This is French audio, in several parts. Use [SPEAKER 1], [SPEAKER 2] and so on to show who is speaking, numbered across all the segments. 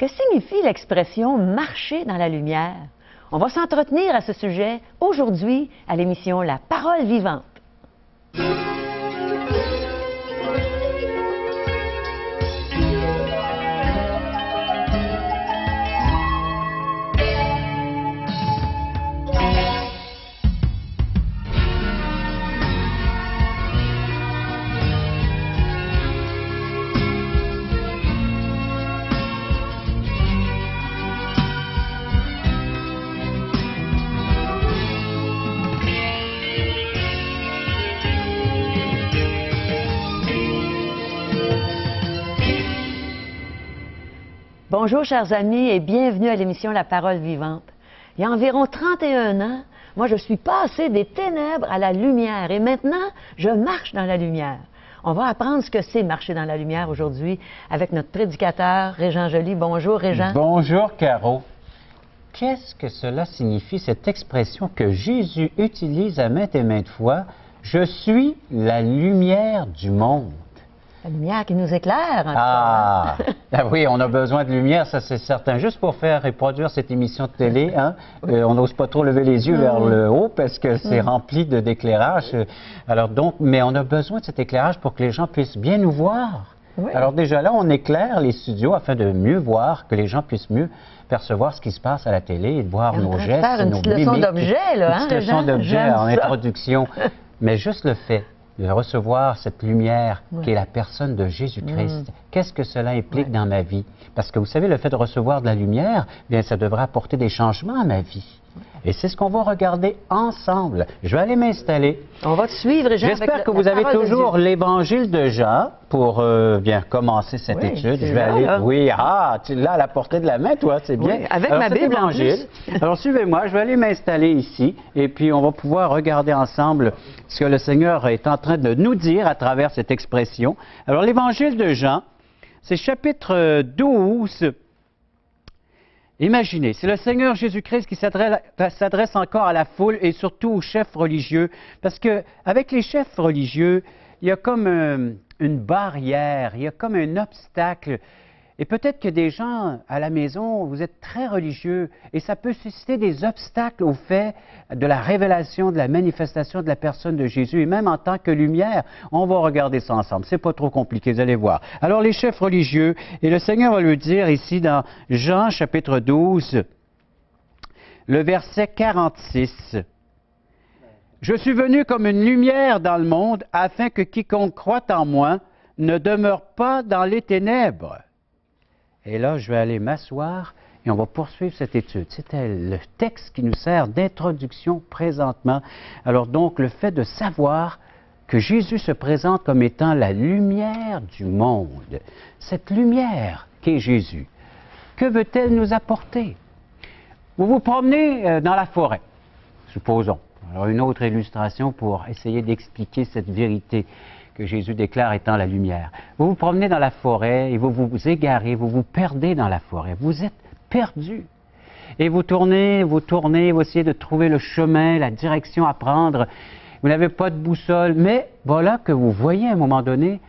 [SPEAKER 1] Que signifie l'expression « marcher dans la lumière » ? On va s'entretenir à ce sujet aujourd'hui à l'émission La Parole vivante. Bonjour chers amis et bienvenue à l'émission La Parole vivante. Il y a environ 31 ans, moi je suis passée des ténèbres à la lumière et maintenant je marche dans la lumière. On va apprendre ce que c'est marcher dans la lumière aujourd'hui avec notre prédicateur Régent Joly. Bonjour Régent.
[SPEAKER 2] Bonjour Caro. Qu'est-ce que cela signifie cette expression que Jésus utilise à maintes et maintes fois? Je suis la lumière du monde.
[SPEAKER 1] La lumière qui nous éclaire.
[SPEAKER 2] Ah oui, on a besoin de lumière, ça c'est certain. Juste pour faire et produire cette émission de télé, hein, on n'ose pas trop lever les yeux vers le haut parce que c'est rempli d'éclairage. Alors donc, mais on a besoin de cet éclairage pour que les gens puissent bien nous voir. Oui. Alors déjà là, on éclaire les studios afin de mieux voir, que les gens puissent mieux percevoir ce qui se passe à la télé et de voir nos gestes,
[SPEAKER 1] faire une petite leçon d'objet, là,
[SPEAKER 2] une petite leçon d'objet en introduction. Mais juste le fait de recevoir cette lumière qui est la personne de Jésus-Christ. Qu'est-ce que cela implique dans ma vie? Parce que vous savez, le fait de recevoir de la lumière, bien, ça devrait apporter des changements à ma vie. Et c'est ce qu'on va regarder ensemble. Je vais aller m'installer.
[SPEAKER 1] On va te suivre, Jean.
[SPEAKER 2] J'espère que vous avez toujours l'Évangile de Jean pour bien commencer cette étude. Je vais aller. Là. Oui, tu l'as à la portée de la main, toi, c'est bien.
[SPEAKER 1] Oui, avec ma Bible en plus.
[SPEAKER 2] Alors suivez-moi, je vais aller m'installer ici et puis on va pouvoir regarder ensemble ce que le Seigneur est en train de nous dire à travers cette expression. Alors l'Évangile de Jean, c'est chapitre 12. Imaginez, c'est le Seigneur Jésus-Christ qui s'adresse encore à la foule et surtout aux chefs religieux, parce qu'avec les chefs religieux, il y a comme une barrière, il y a comme un obstacle. Et peut-être que des gens à la maison, vous êtes très religieux, et ça peut susciter des obstacles au fait de la révélation, de la manifestation de la personne de Jésus, et même en tant que lumière. On va regarder ça ensemble, c'est pas trop compliqué, vous allez voir. Alors les chefs religieux, et le Seigneur va le dire ici dans Jean chapitre 12, le verset 46. « Je suis venu comme une lumière dans le monde, afin que quiconque croit en moi ne demeure pas dans les ténèbres. » Et là, je vais aller m'asseoir et on va poursuivre cette étude. C'était le texte qui nous sert d'introduction présentement. Alors donc, le fait de savoir que Jésus se présente comme étant la lumière du monde. Cette lumière qu'est Jésus, que veut-elle nous apporter? Vous vous promenez dans la forêt, supposons. Alors une autre illustration pour essayer d'expliquer cette vérité que Jésus déclare étant la lumière. Vous vous promenez dans la forêt et vous vous égarez, vous vous perdez dans la forêt. Vous êtes perdu. Et vous tournez, vous essayez de trouver le chemin, la direction à prendre. Vous n'avez pas de boussole, mais voilà que vous voyez à un moment donné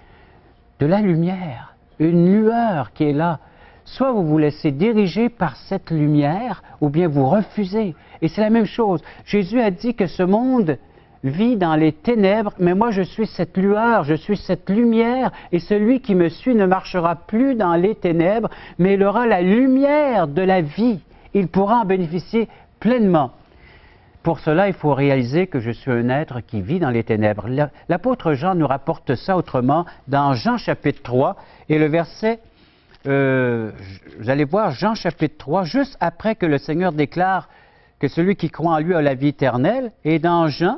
[SPEAKER 2] de la lumière, une lueur qui est là. Soit vous vous laissez diriger par cette lumière, ou bien vous refusez. Et c'est la même chose. Jésus a dit que ce monde vit dans les ténèbres, mais moi je suis cette lueur, je suis cette lumière, et celui qui me suit ne marchera plus dans les ténèbres, mais il aura la lumière de la vie. Il pourra en bénéficier pleinement. Pour cela, il faut réaliser que je suis un être qui vit dans les ténèbres. L'apôtre Jean nous rapporte ça autrement dans Jean chapitre 3, et le verset, vous allez voir Jean chapitre 3, juste après que le Seigneur déclare que celui qui croit en lui a la vie éternelle, et dans Jean,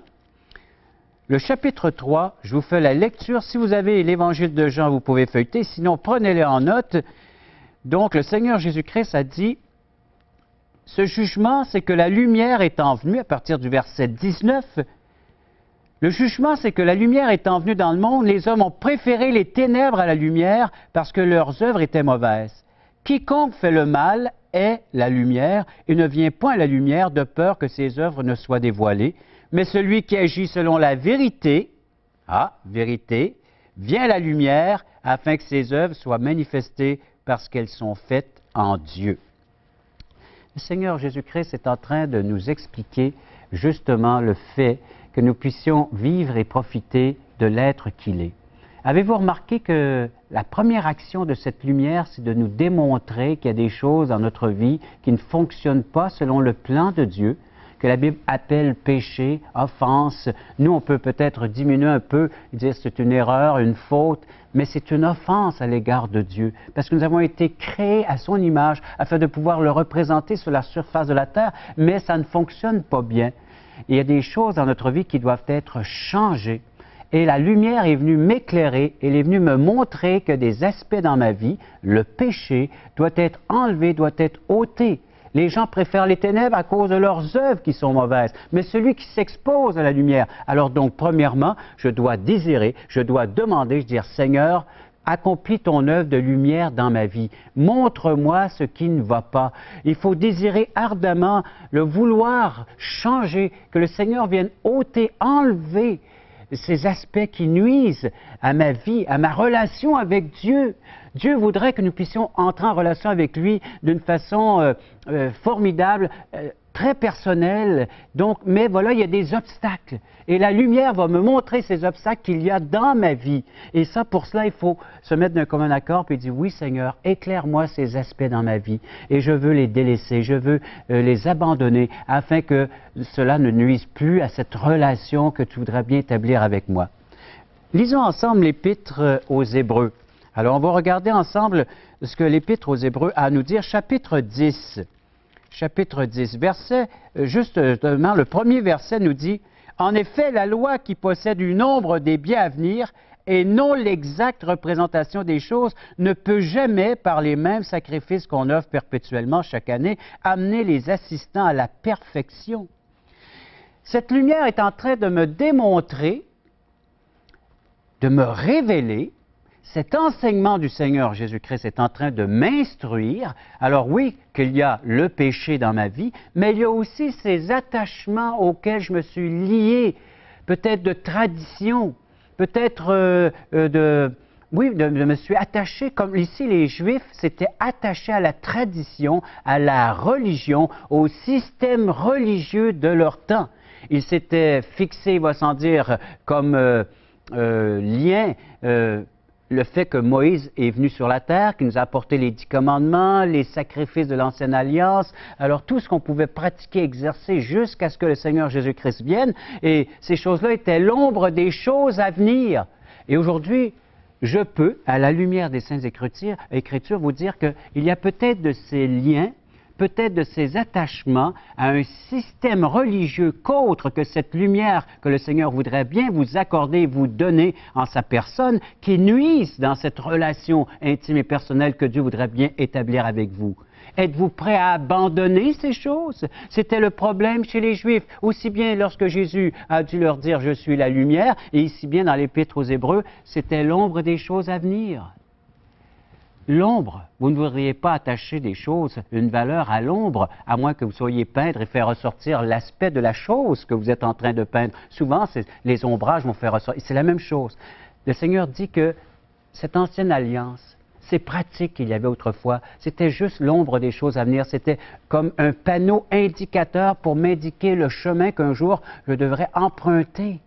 [SPEAKER 2] le chapitre 3, je vous fais la lecture. Si vous avez l'Évangile de Jean, vous pouvez feuilleter. Sinon, prenez-le en note. Donc, le Seigneur Jésus-Christ a dit, « Ce jugement, c'est que la lumière étant venue, à partir du verset 19, le jugement, c'est que la lumière étant venue dans le monde, les hommes ont préféré les ténèbres à la lumière parce que leurs œuvres étaient mauvaises. Quiconque fait le mal est la lumière et ne vient point à la lumière de peur que ses œuvres ne soient dévoilées. Mais celui qui agit selon la vérité, vérité, vient la lumière afin que ses œuvres soient manifestées parce qu'elles sont faites en Dieu. Le Seigneur Jésus-Christ est en train de nous expliquer justement le fait que nous puissions vivre et profiter de l'être qu'il est. Avez-vous remarqué que la première action de cette lumière, c'est de nous démontrer qu'il y a des choses dans notre vie qui ne fonctionnent pas selon le plan de Dieu, que la Bible appelle péché, offense. Nous, on peut peut-être diminuer un peu, dire c'est une erreur, une faute, mais c'est une offense à l'égard de Dieu, parce que nous avons été créés à son image afin de pouvoir le représenter sur la surface de la terre, mais ça ne fonctionne pas bien. Il y a des choses dans notre vie qui doivent être changées. Et la lumière est venue m'éclairer, elle est venue me montrer que des aspects dans ma vie, le péché, doit être enlevé, doit être ôté. Les gens préfèrent les ténèbres à cause de leurs œuvres qui sont mauvaises, mais celui qui s'expose à la lumière. Alors donc, premièrement, je dois désirer, je dois demander, je dis, Seigneur, accomplis ton œuvre de lumière dans ma vie. Montre-moi ce qui ne va pas. Il faut désirer ardemment, le vouloir changer, que le Seigneur vienne ôter, enlever ces aspects qui nuisent à ma vie, à ma relation avec Dieu. Dieu voudrait que nous puissions entrer en relation avec lui d'une façon formidable, très personnelle. Donc, mais voilà, il y a des obstacles. Et la lumière va me montrer ces obstacles qu'il y a dans ma vie. Et ça, pour cela, il faut se mettre d'un commun accord et dire, oui Seigneur, éclaire-moi ces aspects dans ma vie. Et je veux les délaisser, je veux les abandonner afin que cela ne nuise plus à cette relation que tu voudrais bien établir avec moi. Lisons ensemble l'Épître aux Hébreux. Alors, on va regarder ensemble ce que l'Épître aux Hébreux a à nous dire, chapitre 10. Chapitre 10, verset, justement, le premier verset nous dit, « En effet, la loi qui possède une ombre des biens à venir et non l'exacte représentation des choses ne peut jamais, par les mêmes sacrifices qu'on offre perpétuellement chaque année, amener les assistants à la perfection. » Cette lumière est en train de me démontrer, de me révéler. Cet enseignement du Seigneur Jésus-Christ est en train de m'instruire. Alors oui, qu'il y a le péché dans ma vie, mais il y a aussi ces attachements auxquels je me suis lié, peut-être de tradition, peut-être de me suis attaché, comme ici les Juifs s'étaient attachés à la tradition, à la religion, au système religieux de leur temps. Ils s'étaient fixés, il va sans dire, comme lien le fait que Moïse est venu sur la terre, qu'il nous a apporté les 10 commandements, les sacrifices de l'Ancienne Alliance, alors tout ce qu'on pouvait pratiquer, exercer jusqu'à ce que le Seigneur Jésus-Christ vienne, et ces choses-là étaient l'ombre des choses à venir. Et aujourd'hui, je peux, à la lumière des Saintes Écritures, vous dire qu'il y a peut-être de ces liens, peut-être de ces attachements à un système religieux qu'autre que cette lumière que le Seigneur voudrait bien vous accorder, vous donner en sa personne, qui nuisent dans cette relation intime et personnelle que Dieu voudrait bien établir avec vous. Êtes-vous prêt à abandonner ces choses? C'était le problème chez les Juifs, aussi bien lorsque Jésus a dû leur dire « Je suis la lumière », et ici bien dans l'Épître aux Hébreux, c'était l'ombre des choses à venir. L'ombre, vous ne voudriez pas attacher des choses, une valeur à l'ombre, à moins que vous soyez peintre et faire ressortir l'aspect de la chose que vous êtes en train de peindre. Souvent, les ombrages vont faire ressortir. C'est la même chose. Le Seigneur dit que cette ancienne alliance, ces pratiques qu'il y avait autrefois, c'était juste l'ombre des choses à venir. C'était comme un panneau indicateur pour m'indiquer le chemin qu'un jour je devrais emprunter.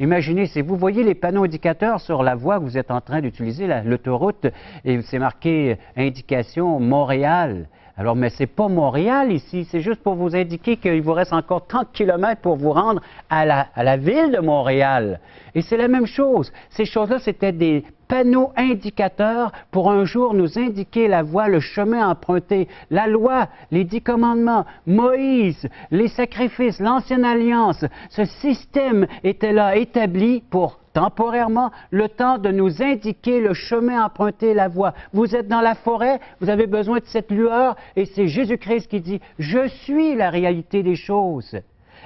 [SPEAKER 2] Imaginez, si vous voyez les panneaux indicateurs sur la voie que vous êtes en train d'utiliser, l'autoroute, et c'est marqué indication Montréal. Alors, mais ce n'est pas Montréal ici, c'est juste pour vous indiquer qu'il vous reste encore 30 km pour vous rendre à la ville de Montréal. Et c'est la même chose. Ces choses-là, c'était des panneaux indicateurs pour un jour nous indiquer la voie, le chemin emprunté. La loi, les 10 commandements, Moïse, les sacrifices, l'Ancienne Alliance, ce système était là établi pour temporairement le temps de nous indiquer le chemin emprunté, la voie. Vous êtes dans la forêt, vous avez besoin de cette lueur, et c'est Jésus-Christ qui dit « Je suis la réalité des choses ».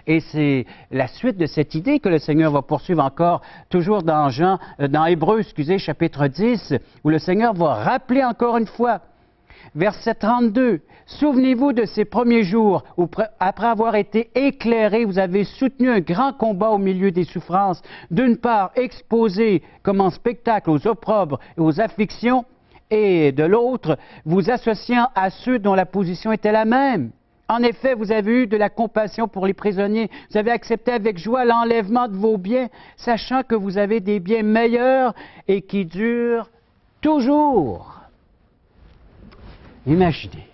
[SPEAKER 2] Et c'est la suite de cette idée que le Seigneur va poursuivre encore, toujours dans Hébreux, chapitre 10, où le Seigneur va rappeler encore une fois. Verset 32, « Souvenez-vous de ces premiers jours où, après avoir été éclairés, vous avez soutenu un grand combat au milieu des souffrances, d'une part exposés comme en spectacle aux opprobres et aux afflictions, et de l'autre, vous associant à ceux dont la position était la même. En effet, vous avez eu de la compassion pour les prisonniers, vous avez accepté avec joie l'enlèvement de vos biens, sachant que vous avez des biens meilleurs et qui durent toujours. » Imaginez,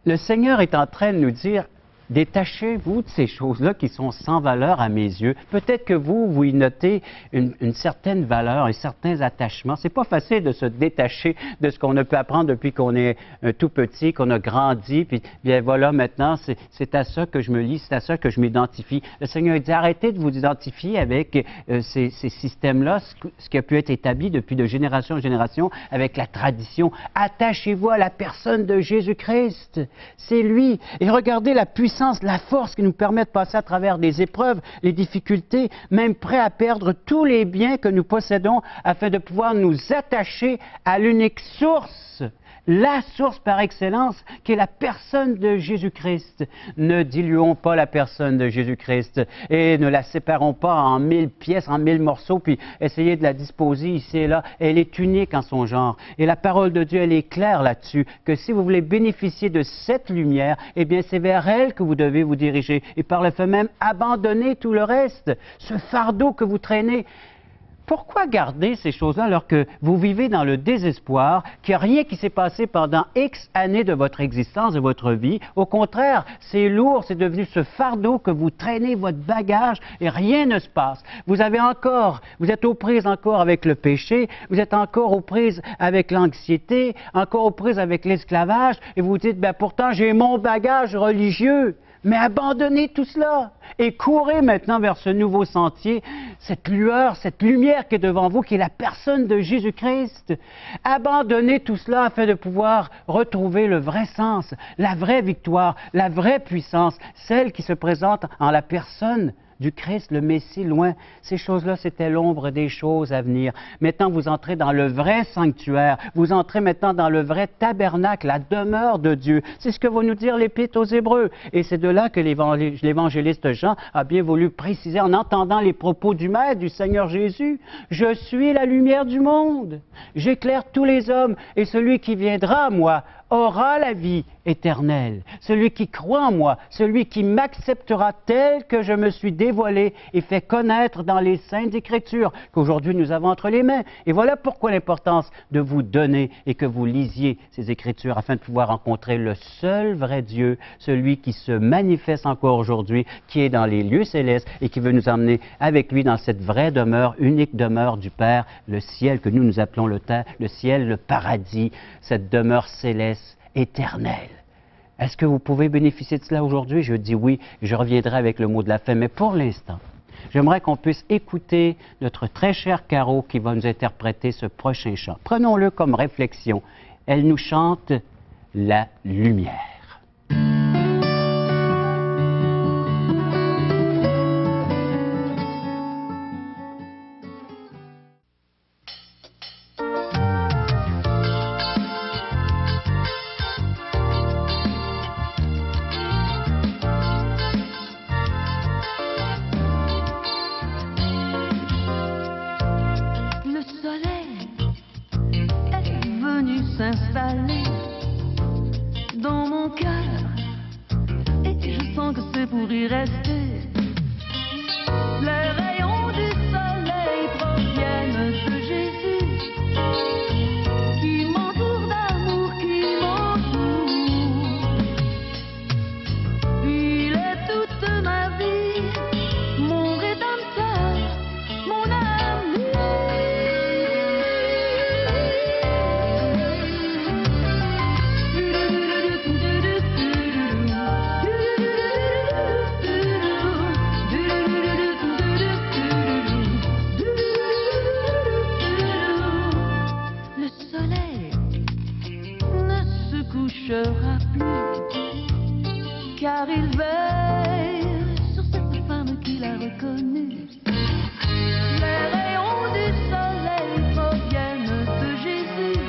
[SPEAKER 2] le Seigneur est en train de nous dire, détachez-vous de ces choses-là qui sont sans valeur à mes yeux. Peut-être que vous y notez une certaine valeur, un certain attachement. C'est pas facile de se détacher de ce qu'on a pu apprendre depuis qu'on est tout petit, qu'on a grandi, puis bien voilà, maintenant, c'est à ça que je me lie, c'est à ça que je m'identifie. Le Seigneur dit, arrêtez de vous identifier avec ces systèmes-là, ce qui a pu être établi depuis de génération en génération, avec la tradition. Attachez-vous à la personne de Jésus-Christ. C'est lui. Et regardez la puissance, la force qui nous permet de passer à travers des épreuves, les difficultés, même prêt à perdre tous les biens que nous possédons afin de pouvoir nous attacher à l'unique source, la source par excellence qui est la personne de Jésus-Christ. Ne diluons pas la personne de Jésus-Christ et ne la séparons pas en 1000 pièces, en 1000 morceaux, puis essayez de la disposer ici et là. Elle est unique en son genre. Et la parole de Dieu, elle est claire là-dessus, que si vous voulez bénéficier de cette lumière, eh bien c'est vers elle que vous devez vous diriger. Et par le fait même, abandonner tout le reste, ce fardeau que vous traînez. Pourquoi garder ces choses-là alors que vous vivez dans le désespoir, qu'il n'y a rien qui s'est passé pendant X années de votre existence, de votre vie? Au contraire, c'est lourd, c'est devenu ce fardeau que vous traînez votre bagage et rien ne se passe. Vous êtes aux prises encore avec le péché, vous êtes encore aux prises avec l'anxiété, encore aux prises avec l'esclavage et vous vous dites, ben pourtant j'ai mon bagage religieux. Mais abandonnez tout cela et courez maintenant vers ce nouveau sentier, cette lueur, cette lumière qui est devant vous, qui est la personne de Jésus-Christ. Abandonnez tout cela afin de pouvoir retrouver le vrai sens, la vraie victoire, la vraie puissance, celle qui se présente en la personne du Christ, le Messie loin. Ces choses-là, c'était l'ombre des choses à venir. Maintenant, vous entrez dans le vrai sanctuaire. Vous entrez maintenant dans le vrai tabernacle, la demeure de Dieu. C'est ce que va nous dire l'Épître aux Hébreux. Et c'est de là que l'évangéliste Jean a bien voulu préciser en entendant les propos du Maître, du Seigneur Jésus. « Je suis la lumière du monde. J'éclaire tous les hommes. Et celui qui viendra à moi aura la vie éternelle. Celui qui croit en moi, celui qui m'acceptera tel que je me suis dévoilé et fait connaître dans les Saintes Écritures qu'aujourd'hui nous avons entre les mains. » Et voilà pourquoi l'importance de vous donner et que vous lisiez ces Écritures afin de pouvoir rencontrer le seul vrai Dieu, celui qui se manifeste encore aujourd'hui, qui est dans les lieux célestes et qui veut nous emmener avec lui dans cette vraie demeure, unique demeure du Père, le ciel que nous appelons le ciel, le paradis, cette demeure céleste éternelle. Est-ce que vous pouvez bénéficier de cela aujourd'hui? Je dis oui, je reviendrai avec le mot de la fin, mais pour l'instant, j'aimerais qu'on puisse écouter notre très cher Caro qui va nous interpréter ce prochain chant. Prenons-le comme réflexion. Elle nous chante la lumière.
[SPEAKER 3] S'installer dans mon cœur et je sens que c'est pour y rester. Les rayons du soleil proviennent de Jésus qui m'entoure d'amour, qui m'entoure. Il est toute ma vie, mon rédempteur, mon ami. Couchera plus, car il veille sur cette femme qu'il a reconnue. Les rayons du soleil proviennent de Jésus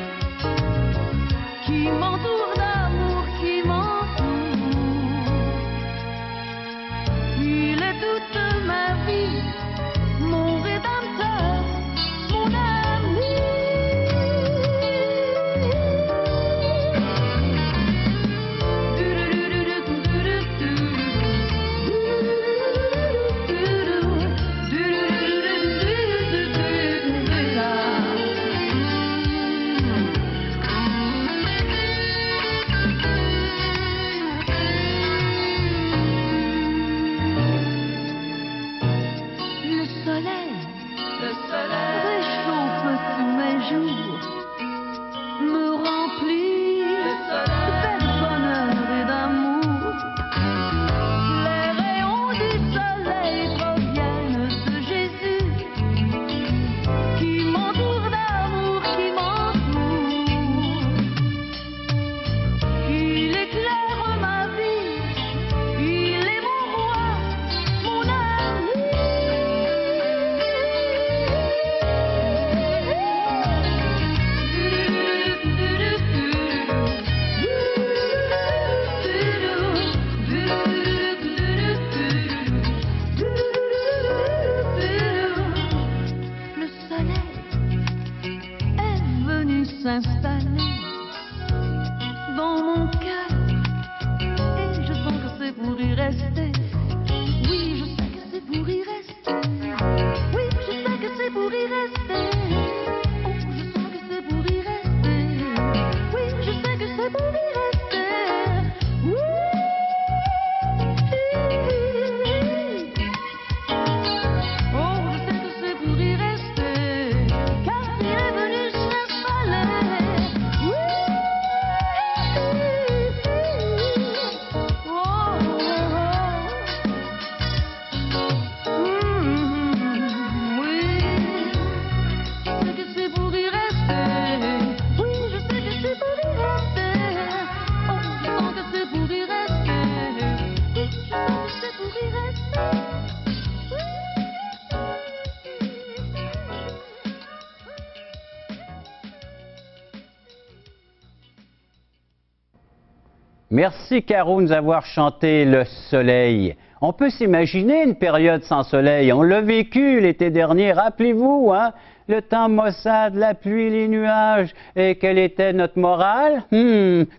[SPEAKER 3] s'installer dans mon cœur. Et je sens que c'est pour y rester. Oui, je sais que c'est pour y rester. Oui, je sais que c'est pour y rester. Oh, je sens que c'est pour y rester. Oui, je sais que c'est pour y rester. Oui. Oh, je sais que c'est pour y rester. Car il est venu s'installer. Oui. Oh, oh, oh. Oui. Je sais que c'est pour y rester. Oui, je sais que c'est pour y rester. Oh, je sens que c'est pour y rester. Oui, je sens que c'est pour y rester.
[SPEAKER 2] Merci, Caro, de nous avoir chanté le soleil. On peut s'imaginer une période sans soleil. On l'a vécu l'été dernier, rappelez-vous, hein? Le temps maussade, la pluie, les nuages. Et quelle était notre morale?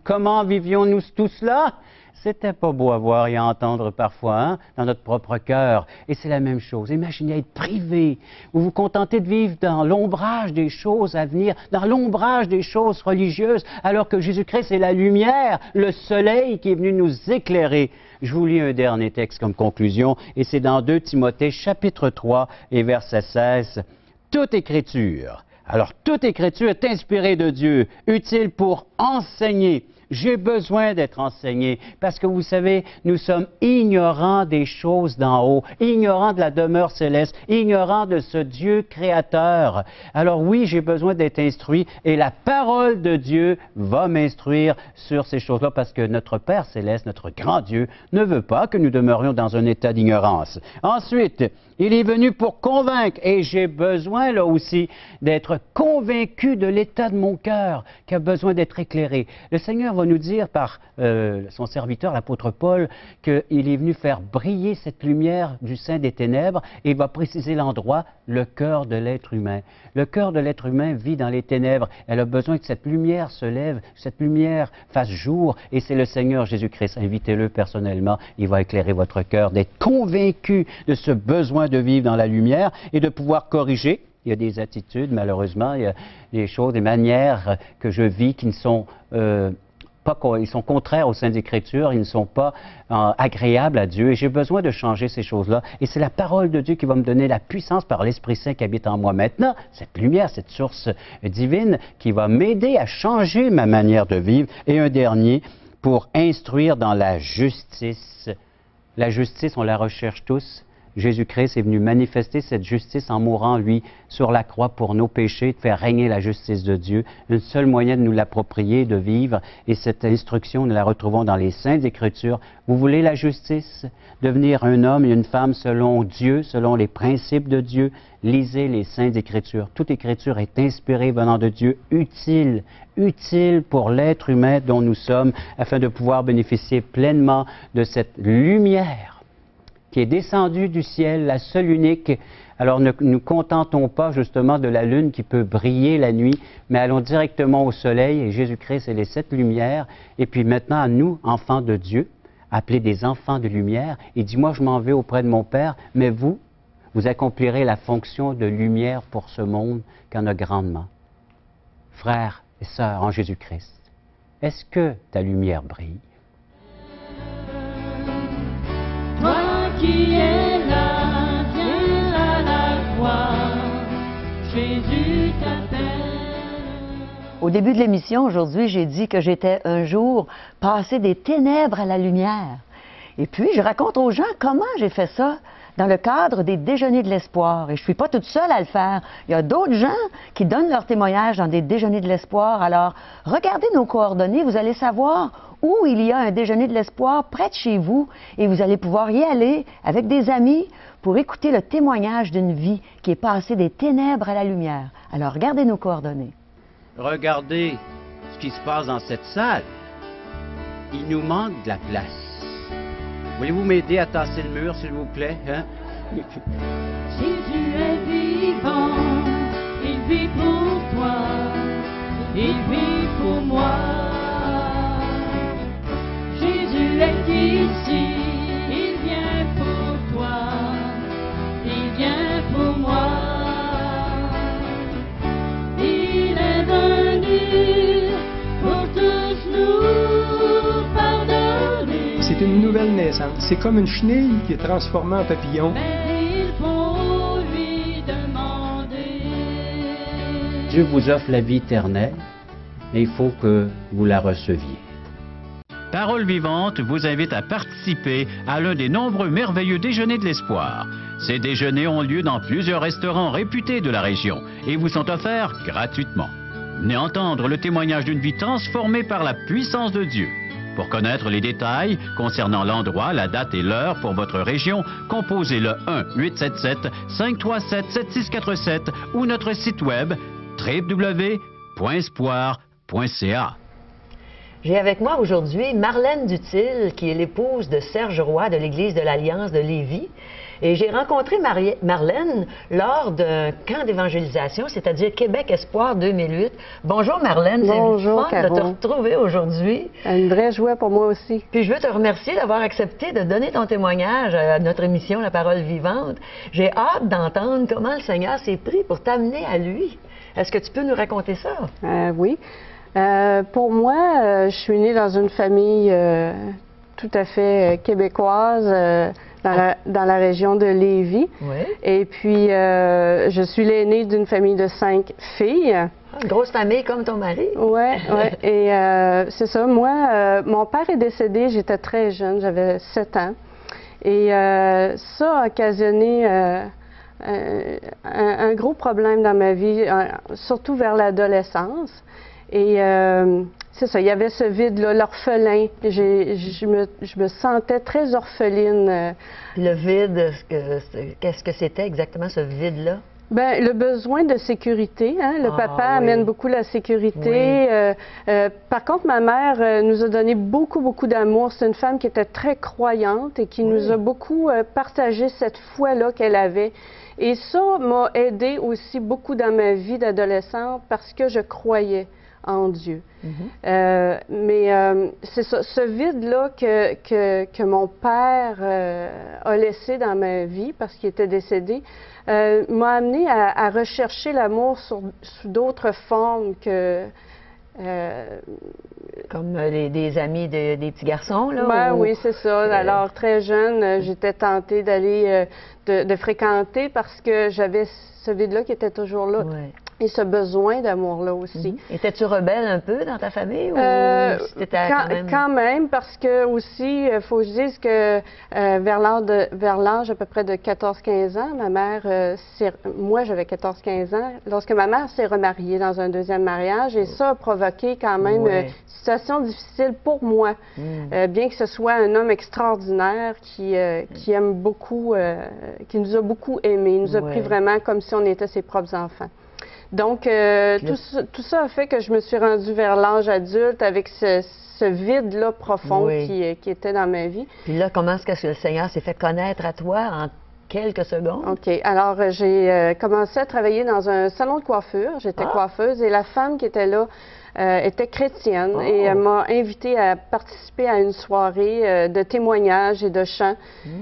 [SPEAKER 2] Comment vivions-nous tout cela? C'était pas beau à voir et à entendre parfois, hein, dans notre propre cœur. Et c'est la même chose. Imaginez être privé. Vous vous contentez de vivre dans l'ombrage des choses à venir, dans l'ombrage des choses religieuses, alors que Jésus-Christ est la lumière, le soleil qui est venu nous éclairer. Je vous lis un dernier texte comme conclusion, et c'est dans 2 Timothée, chapitre 3, et verset 16. Toute écriture. Alors, toute écriture est inspirée de Dieu, utile pour enseigner. J'ai besoin d'être enseigné parce que vous savez, nous sommes ignorants des choses d'en haut, ignorants de la demeure céleste, ignorants de ce Dieu créateur. Alors oui, j'ai besoin d'être instruit et la parole de Dieu va m'instruire sur ces choses-là parce que notre Père céleste, notre grand Dieu, ne veut pas que nous demeurions dans un état d'ignorance. Ensuite, il est venu pour convaincre, et j'ai besoin là aussi d'être convaincu de l'état de mon cœur qui a besoin d'être éclairé. Le Seigneur va nous dire par son serviteur, l'apôtre Paul, qu'il est venu faire briller cette lumière du sein des ténèbres et il va préciser l'endroit, le cœur de l'être humain. Le cœur de l'être humain vit dans les ténèbres. Elle a besoin que cette lumière se lève, que cette lumière fasse jour et c'est le Seigneur Jésus-Christ. Invitez-le personnellement, il va éclairer votre cœur, d'être convaincu de ce besoin de vivre dans la lumière et de pouvoir corriger. Il y a des attitudes, malheureusement, il y a des choses, des manières que je vis qui ne sont ils sont contraires aux Saintes Écritures, ils ne sont pas agréables à Dieu et j'ai besoin de changer ces choses-là. Et c'est la parole de Dieu qui va me donner la puissance par l'Esprit Saint qui habite en moi maintenant, cette lumière, cette source divine qui va m'aider à changer ma manière de vivre. Et un dernier, pour instruire dans la justice. La justice, on la recherche tous. Jésus-Christ est venu manifester cette justice en mourant, lui, sur la croix pour nos péchés, de faire régner la justice de Dieu. Un seul moyen de nous l'approprier, de vivre, et cette instruction, nous la retrouvons dans les Saintes Écritures. Vous voulez la justice? Devenir un homme et une femme selon Dieu, selon les principes de Dieu? Lisez les Saintes Écritures. Toute Écriture est inspirée venant de Dieu, utile pour l'être humain dont nous sommes, afin de pouvoir bénéficier pleinement de cette lumière qui est descendue du ciel, la seule unique. Alors ne nous contentons pas justement de la lune qui peut briller la nuit, mais allons directement au soleil et Jésus-Christ, elle est cette lumière. Et puis maintenant, à nous, enfants de Dieu, appelés des enfants de lumière, il dit, moi je m'en vais auprès de mon Père, mais vous accomplirez la fonction de lumière pour ce monde qui en a grandement. Frères et sœurs en Jésus-Christ, est-ce que ta lumière brille?
[SPEAKER 3] Qui est là, viens à la croix, Jésus t'appelle.
[SPEAKER 1] Au début de l'émission, aujourd'hui, j'ai dit que j'étais un jour passé des ténèbres à la lumière. Et puis, je raconte aux gens comment j'ai fait ça dans le cadre des déjeuners de l'espoir. Et je ne suis pas toute seule à le faire. Il y a d'autres gens qui donnent leur témoignage dans des déjeuners de l'espoir. Alors, regardez nos coordonnées, vous allez savoir où il y a un déjeuner de l'espoir près de chez vous et vous allez pouvoir y aller avec des amis pour écouter le témoignage d'une vie qui est passée des ténèbres à la lumière. Alors, regardez nos coordonnées.
[SPEAKER 2] Regardez ce qui se passe dans cette salle. Il nous manque de la place. Voulez-vous m'aider à tasser le mur, s'il vous plaît? Hein?
[SPEAKER 3] Jésus est vivant, il vit pour toi. il vit pour moi. Jésus est ici, il vient pour toi, il vient pour moi. Il est venu pour tous nous pardonner.
[SPEAKER 4] C'est une nouvelle naissance. C'est comme une chenille qui est transformée en papillon.
[SPEAKER 3] Mais il faut lui demander.
[SPEAKER 2] Dieu vous offre la vie éternelle, mais il faut que vous la receviez. Parole vivante vous invite à participer à l'un des nombreux merveilleux déjeuners de l'espoir. Ces déjeuners ont lieu dans plusieurs restaurants réputés de la région et vous sont offerts gratuitement. Venez entendre le témoignage d'une vie transformée par la puissance de Dieu. Pour connaître les détails concernant l'endroit, la date et l'heure pour votre région, composez le 1-877-537-7647 ou notre site web www.espoir.ca.
[SPEAKER 1] J'ai avec moi aujourd'hui Marlène Dutil, qui est l'épouse de Serge Roy de l'Église de l'Alliance de Lévis. Et j'ai rencontré Marlène lors d'un camp d'évangélisation, c'est-à-dire Québec Espoir 2008. Bonjour Marlène,
[SPEAKER 5] Bonjour,
[SPEAKER 1] c'est fun de te retrouver aujourd'hui.
[SPEAKER 5] Une vraie joie pour moi aussi.
[SPEAKER 1] Puis je veux te remercier d'avoir accepté de donner ton témoignage à notre émission La Parole Vivante. J'ai hâte d'entendre comment le Seigneur s'est pris pour t'amener à lui. Est-ce que tu peux nous raconter ça?
[SPEAKER 5] Oui. Pour moi, je suis née dans une famille tout à fait québécoise, dans la région de Lévis.
[SPEAKER 1] Oui.
[SPEAKER 5] Et puis, je suis l'aînée d'une famille de 5 filles.
[SPEAKER 1] Ah, une grosse famille comme ton mari.
[SPEAKER 5] Oui, ouais. Et c'est ça. Moi, mon père est décédé, j'étais très jeune, j'avais 7 ans. Et ça a occasionné un gros problème dans ma vie, surtout vers l'adolescence. Et c'est ça, il y avait ce vide-là, l'orphelin. Je me sentais très orpheline.
[SPEAKER 1] Le vide, qu'est-ce que c'était exactement ce vide-là?
[SPEAKER 5] Bien, le besoin de sécurité. Hein? Le papa amène beaucoup la sécurité. Par contre, ma mère nous a donné beaucoup d'amour. C'est une femme qui était très croyante et qui nous a beaucoup partagé cette foi-là qu'elle avait. Et ça m'a aidé aussi beaucoup dans ma vie d'adolescente parce que je croyais en Dieu. Mais c'est ça, ce vide-là que mon père a laissé dans ma vie parce qu'il était décédé m'a amené à rechercher l'amour sous d'autres formes que...
[SPEAKER 1] Comme des amis des petits garçons, là?
[SPEAKER 5] Ben,
[SPEAKER 1] ou...
[SPEAKER 5] Oui, c'est ça. Alors, très jeune, j'étais tentée d'aller, de fréquenter parce que j'avais ce vide-là qui était toujours là.
[SPEAKER 1] Ouais.
[SPEAKER 5] Et ce besoin d'amour-là aussi.
[SPEAKER 1] Étais-tu rebelle un peu dans ta famille? Ou
[SPEAKER 5] quand même, parce que aussi, il faut que je dise que vers l'âge à peu près de 14-15 ans, ma mère, moi j'avais 14-15 ans, lorsque ma mère s'est remariée dans un deuxième mariage, et ça a provoqué quand même une situation difficile pour moi, bien que ce soit un homme extraordinaire qui aime beaucoup, qui nous a beaucoup aimés, il nous a pris vraiment comme si on était ses propres enfants. Donc, tout ça a fait que je me suis rendue vers l'âge adulte avec ce vide-là profond qui était dans ma vie.
[SPEAKER 1] Puis là, comment est-ce que le Seigneur s'est fait connaître à toi en quelques secondes?
[SPEAKER 5] OK. Alors, j'ai commencé à travailler dans un salon de coiffure. J'étais coiffeuse et la femme qui était là était chrétienne et elle m'a invitée à participer à une soirée de témoignages et de chants.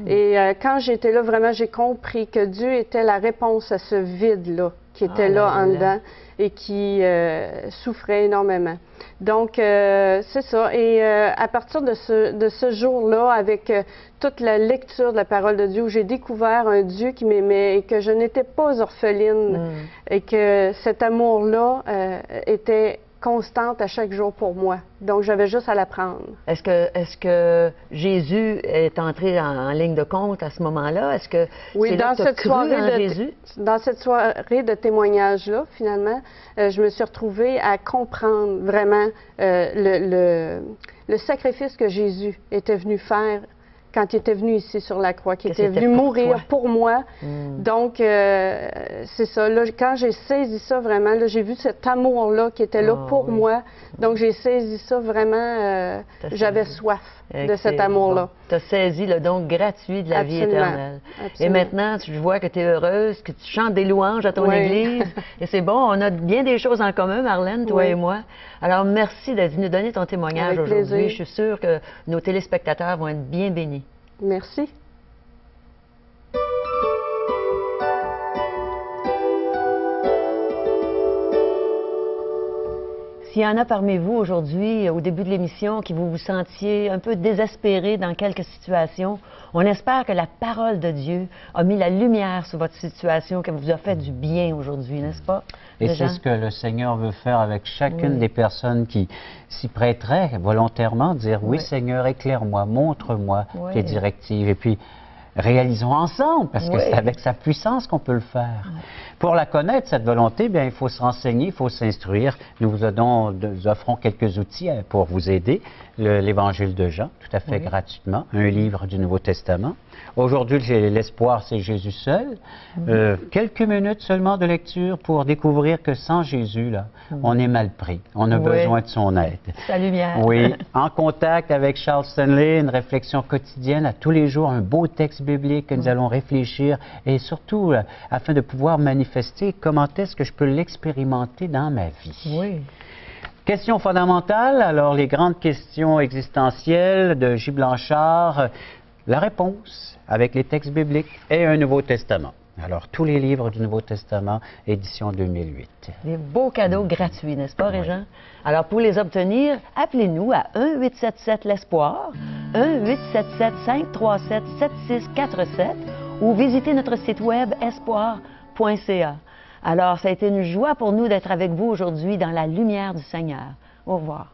[SPEAKER 5] Et quand j'étais là, vraiment, j'ai compris que Dieu était la réponse à ce vide-là qui était là en dedans et qui souffrait énormément. Donc, c'est ça. Et à partir de ce jour-là, avec toute la lecture de la parole de Dieu, où j'ai découvert un Dieu qui m'aimait et que je n'étais pas orpheline et que cet amour-là était constante à chaque jour pour moi. Donc, j'avais juste à l'apprendre.
[SPEAKER 1] Est-ce que Jésus est entré en ligne de compte à ce moment-là? Est-ce que
[SPEAKER 5] oui, dans cette soirée de témoignage-là, finalement, je me suis retrouvée à comprendre vraiment le sacrifice que Jésus était venu faire quand il était venu ici sur la croix, qu'il
[SPEAKER 1] Que
[SPEAKER 5] était
[SPEAKER 1] c'était
[SPEAKER 5] venu
[SPEAKER 1] pour
[SPEAKER 5] mourir
[SPEAKER 1] toi.
[SPEAKER 5] pour moi.
[SPEAKER 1] Mm.
[SPEAKER 5] Donc, c'est ça. Là, quand j'ai saisi ça vraiment, là, j'ai vu cet amour-là qui était là
[SPEAKER 1] Ah,
[SPEAKER 5] pour
[SPEAKER 1] oui.
[SPEAKER 5] moi. Donc, j'ai saisi ça vraiment.
[SPEAKER 1] T'as
[SPEAKER 5] J'avais
[SPEAKER 1] saisi.
[SPEAKER 5] soif de cet
[SPEAKER 1] Excellent.
[SPEAKER 5] amour-là.
[SPEAKER 1] Bon. Tu as saisi le don gratuit de la vie
[SPEAKER 5] Absolument.
[SPEAKER 1] éternelle. Et
[SPEAKER 5] Absolument.
[SPEAKER 1] maintenant, je vois que tu es heureuse, que tu chantes des louanges à ton
[SPEAKER 5] Oui.
[SPEAKER 1] église. Et c'est bon, on a bien des choses en commun, Marlène, toi
[SPEAKER 5] Oui.
[SPEAKER 1] et moi. Alors, merci d'être venue donner ton témoignage
[SPEAKER 5] Avec
[SPEAKER 1] aujourd'hui.
[SPEAKER 5] plaisir.
[SPEAKER 1] Je suis sûre que nos téléspectateurs vont être bien bénis.
[SPEAKER 5] Merci.
[SPEAKER 1] S'il y en a parmi vous aujourd'hui, au début de l'émission, qui vous vous sentiez un peu désespéré dans quelques situations, on espère que la parole de Dieu a mis la lumière sur votre situation, qu'elle vous a fait du bien aujourd'hui, n'est-ce pas?
[SPEAKER 2] Et
[SPEAKER 1] Jean?
[SPEAKER 2] c'est ce que le Seigneur veut faire avec chacune
[SPEAKER 1] Oui.
[SPEAKER 2] des personnes qui s'y prêteraient volontairement, dire oui
[SPEAKER 1] Oui.
[SPEAKER 2] Seigneur, éclaire-moi, montre-moi
[SPEAKER 1] Oui.
[SPEAKER 2] tes directives. Et puis, réalisons ensemble, parce que
[SPEAKER 1] Oui.
[SPEAKER 2] c'est avec sa puissance qu'on peut le faire. Pour la connaître, cette volonté, bien, il faut se renseigner, il faut s'instruire. Nous vous offrons quelques outils pour vous aider. L'Évangile de Jean, tout à fait
[SPEAKER 1] Oui.
[SPEAKER 2] gratuitement, un livre du Nouveau Testament. Aujourd'hui, l'espoir, c'est Jésus seul. Quelques minutes seulement de lecture pour découvrir que sans Jésus, là, on est mal pris. On a
[SPEAKER 1] Oui.
[SPEAKER 2] besoin de son aide.
[SPEAKER 1] Sa lumière.
[SPEAKER 2] Oui, en contact avec Charles Stanley, une réflexion quotidienne à tous les jours, un beau texte biblique que nous allons réfléchir et surtout, afin de pouvoir manifester comment est-ce que je peux l'expérimenter dans ma vie.
[SPEAKER 1] Oui.
[SPEAKER 2] Question fondamentale, alors les grandes questions existentielles de J. Blanchard, la réponse avec les textes bibliques et un Nouveau Testament. Alors, tous les livres du Nouveau Testament, édition 2008.
[SPEAKER 1] Des beaux cadeaux gratuits, n'est-ce pas, Régent? Alors, pour les obtenir, appelez-nous à 1-877-l'Espoir, 1-877-537-7647 ou visitez notre site web espoir.ca. Alors, ça a été une joie pour nous d'être avec vous aujourd'hui dans la lumière du Seigneur. Au revoir.